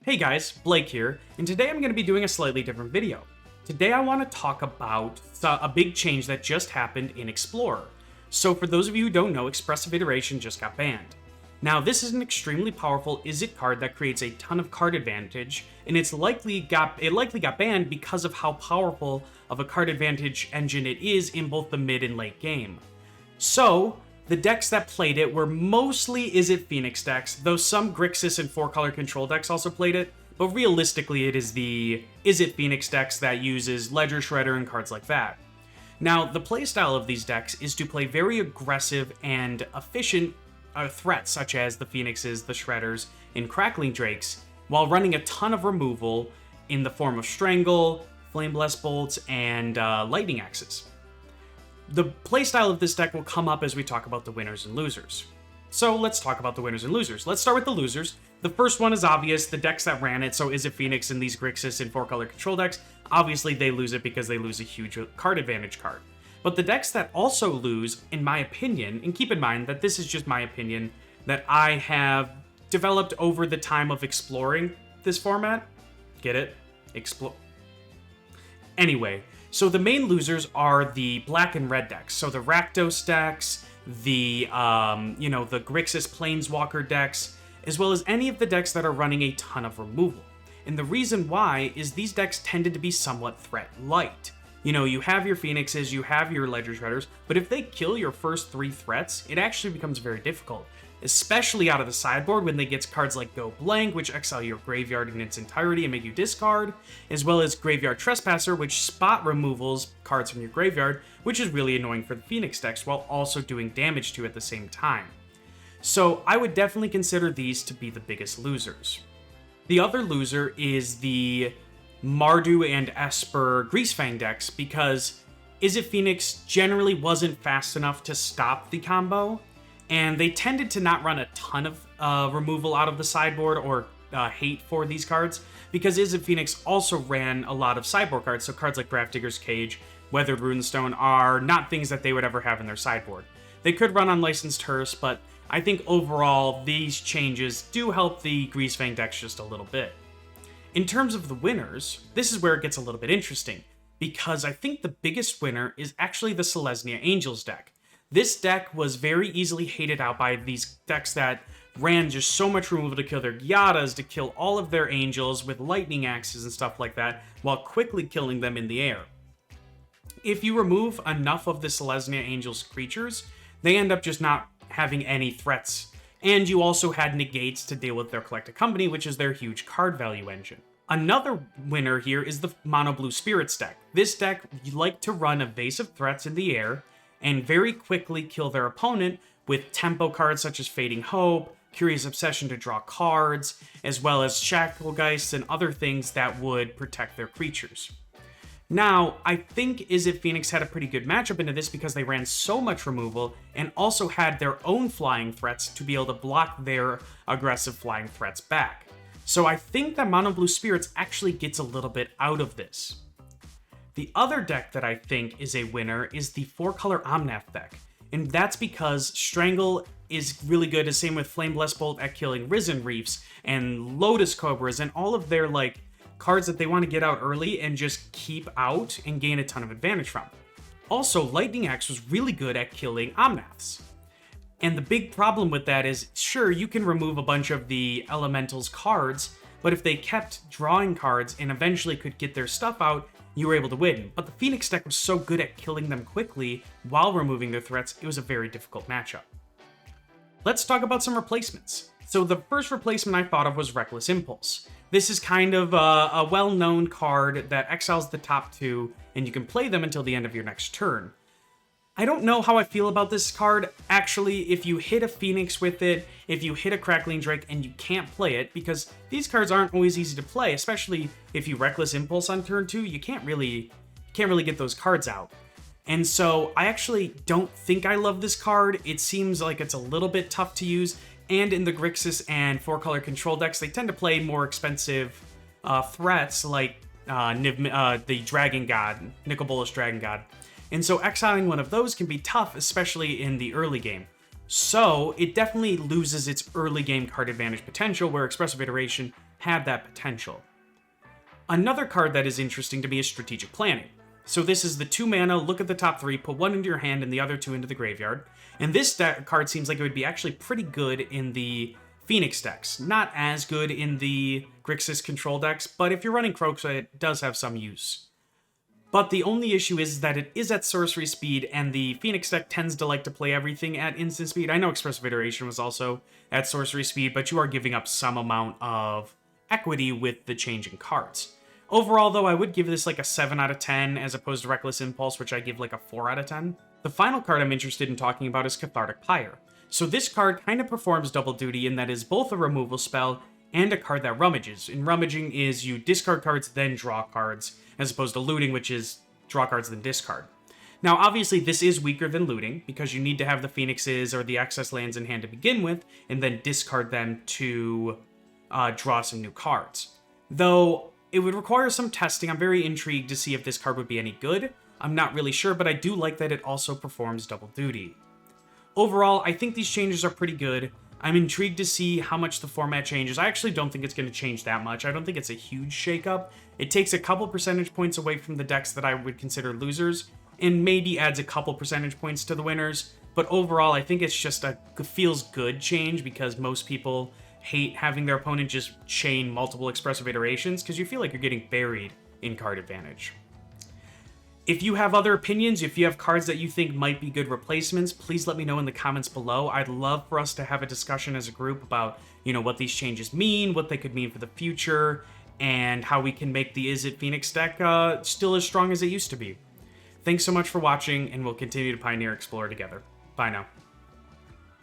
Hey guys, Blake here, and today I'm going to be doing a slightly different video. Today I want to talk about a big change that just happened in Explorer. So for those of you who don't know, Expressive Iteration just got banned. Now this is an extremely powerful Is-It card that creates a ton of card advantage, and it likely got banned because of how powerful of a card advantage engine it is in both the mid and late game. So, the decks that played it were mostly Is-It Phoenix decks, though some Grixis and 4-color control decks also played it, but realistically it is the Is-It Phoenix decks that uses Ledger Shredder and cards like that. Now, the playstyle of these decks is to play very aggressive and efficient threats such as the Phoenixes, the Shredders, and Crackling Drakes, while running a ton of removal in the form of Strangle, Flame Blast Bolts, and Lightning Axes. The playstyle of this deck will come up as we talk about the winners and losers. So let's talk about the winners and losers. Let's start with the losers. The first one is obvious, the decks that ran it, so Is-It Phoenix and these Grixis and 4-color control decks, obviously they lose it because they lose a huge card advantage card. But the decks that also lose, in my opinion, and keep in mind that this is just my opinion, that I have developed over the time of exploring this format. Get it? Anyway, so the main losers are the black and red decks. So the Rakdos decks, the Grixis Planeswalker decks, as well as any of the decks that are running a ton of removal. And the reason why is these decks tended to be somewhat threat light. You know, you have your Phoenixes, you have your Ledger Shredders, but if they kill your first 3 threats, it actually becomes very difficult. Especially out of the sideboard when they get cards like Go Blank, which exile your graveyard in its entirety and make you discard, as well as Graveyard Trespasser, which spot removals cards from your graveyard, which is really annoying for the Phoenix decks while also doing damage to you at the same time. So I would definitely consider these to be the biggest losers. The other loser is the Mardu and Esper Greasefang decks, because Is-It Phoenix generally wasn't fast enough to stop the combo, and they tended to not run a ton of removal out of the sideboard or hate for these cards, because Is-It Phoenix also ran a lot of sideboard cards, so cards like Grafdigger's Cage, Weathered Runestone are not things that they would ever have in their sideboard. They could run Unlicensed Hearse, but I think overall these changes do help the Greasefang decks just a little bit. In terms of the winners, this is where it gets a little bit interesting, because I think the biggest winner is actually the Selesnya Angels deck. This deck was very easily hated out by these decks that ran just so much removal to kill their Gyadas, to kill all of their Angels with Lightning Axes and stuff like that, while quickly killing them in the air. If you remove enough of the Selesnya Angels creatures, they end up just not having any threats. And you also had negates to deal with their Collected Company, which is their huge card value engine. Another winner here is the Mono Blue Spirits deck. This deck, you like to run evasive threats in the air and very quickly kill their opponent with tempo cards such as Fading Hope, Curious Obsession to draw cards, as well as Shacklegeists and other things that would protect their creatures. Now, I think Is-It Phoenix had a pretty good matchup into this because they ran so much removal and also had their own flying threats to be able to block their aggressive flying threats back. So I think that Mono Blue Spirits actually gets a little bit out of this. The other deck that I think is a winner is the 4-color Omnath deck, and that's because Strangle is really good, the same with Flame Blast Bolt at killing Risen Reefs and Lotus Cobras and all of their cards that they want to get out early and just keep out and gain a ton of advantage from. Also, Lightning Axe was really good at killing Omnaths. And the big problem with that is, sure, you can remove a bunch of the Elementals cards, but if they kept drawing cards and eventually could get their stuff out, you were able to win. But the Phoenix deck was so good at killing them quickly while removing their threats, it was a very difficult matchup. Let's talk about some replacements. So the first replacement I thought of was Reckless Impulse. This is kind of a well-known card that exiles the top 2, and you can play them until the end of your next turn. I don't know how I feel about this card. Actually, if you hit a Phoenix with it, if you hit a Crackling Drake and you can't play it, because these cards aren't always easy to play, especially if you Reckless Impulse on turn 2, you can't really get those cards out. And so I actually don't think I love this card. It seems like it's a little bit tough to use, and in the Grixis and 4-color control decks, they tend to play more expensive threats like the Dragon God, Nicol Bolas Dragon God. And so exiling one of those can be tough, especially in the early game. So it definitely loses its early game card advantage potential, where Expressive Iteration had that potential. Another card that is interesting to me is Strategic Planning. So this is the 2 mana, look at the top 3, put 1 into your hand and the other 2 into the graveyard. And this card seems like it would be actually pretty good in the Phoenix decks. Not as good in the Grixis control decks, but if you're running Kroxa, it does have some use. But the only issue is that it is at sorcery speed, and the Phoenix deck tends to like to play everything at instant speed. I know Expressive Iteration was also at sorcery speed, but you are giving up some amount of equity with the changing cards. Overall, though, I would give this like a 7 out of 10 as opposed to Reckless Impulse, which I give like a 4 out of 10. The final card I'm interested in talking about is Cathartic Pyre. So this card kind of performs double duty in that it is both a removal spell and a card that rummages. And rummaging is you discard cards, then draw cards, as opposed to looting, which is draw cards, then discard. Now, obviously, this is weaker than looting, because you need to have the Phoenixes or the excess lands in hand to begin with, and then discard them to draw some new cards. Though, it would require some testing. I'm very intrigued to see if this card would be any good. I'm not really sure, but I do like that it also performs double duty. Overall, I think these changes are pretty good. I'm intrigued to see how much the format changes. I actually don't think it's going to change that much. I don't think it's a huge shakeup. It takes a couple percentage points away from the decks that I would consider losers, and maybe adds a couple percentage points to the winners. But overall, I think it's just a feels good change, because most people hate having their opponent just chain multiple expressive iterations, because you feel like you're getting buried in card advantage. If you have other opinions, if you have cards that you think might be good replacements, please let me know in the comments below. I'd love for us to have a discussion as a group about, what these changes mean, what they could mean for the future, and how we can make the Izzet Phoenix deck still as strong as it used to be. Thanks so much for watching, and we'll continue to pioneer Explore together. Bye now.